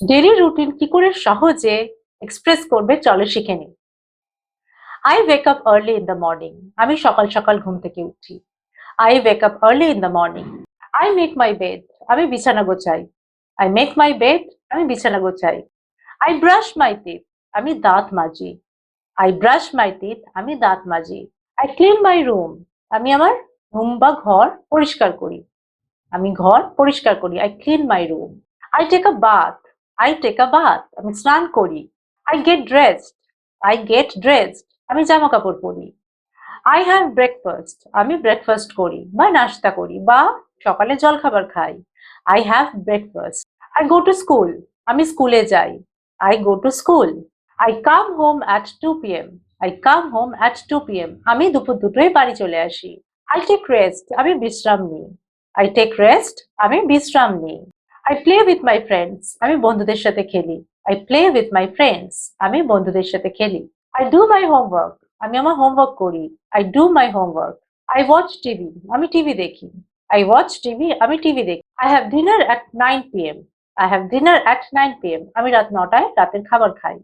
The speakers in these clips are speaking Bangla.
ডেইলি রুটিন কি করে সহজে এক্সপ্রেস করবে চলো শিখে নিই। I wake up early in the morning. আমি সকাল সকাল ঘুম থেকে উঠি। I wake up early in the morning. I make my bed. আমি বিছানা গোছাই। I make my bed. আমি বিছানা গোছাই। I brush my teeth. আমি দাঁত মাজি। I brush my teeth. আমি দাঁত মাজি। I clean my room. আমি আমার রুম বা ঘর পরিষ্কার করি। আমি ঘর পরিষ্কার করি। I clean my room. I take a bath. I take a bath. আমি স্নান করি। I get dressed. I get dressed. আমি জামা কাপড় পরি। I have breakfast. আমি ব্রেকফাস্ট করি বা নাস্তা করি বা সকালে জলখাবার খাই। I have breakfast. I go to school. আমি স্কুলে যাই। I go to school. I come home at 2 p.m. I come home at 2 p.m. আমি দুপুর দুটোয় বাড়ি চলে আসি। I take rest. আমি বিশ্রাম নিই। I take rest. আমি বিশ্রাম নিই। I play with my friends. আমি বন্ধুদের সাথে খেলি। I play with my friends. আমি বন্ধুদের সাথে খেলি। I do my homework. আমি আমার হোমওয়ার্ক করি। I do my homework. I watch TV. আমি টিভি দেখি। I watch TV. আমি টিভি দেখি। I have dinner at 9 p.m. I have dinner at 9 p.m. আমি রাত 9টায় রাতের খাবার খাই।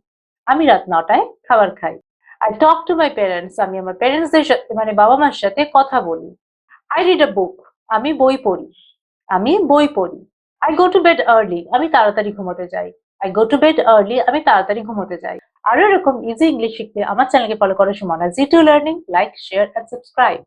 আমি রাত 9টায় খাবার খাই। I talk to my parents. আমি আমার প্যারেন্টসদের সাথে মানে বাবা মার সাথে কথা বলি। আই রিড আ বুক। আমি বই পড়ি। আমি বই পড়ি। I go to bed early. আমি তাড়াতাড়ি ঘুমোতে যাই। I go to bed early. আমি তাড়াতাড়ি ঘুমোতে যাই। আরো এরকম ইজি ইংলিশ শিখতে আমার চ্যানেলকে ফলো করার সময় না জি2 learning like share and subscribe.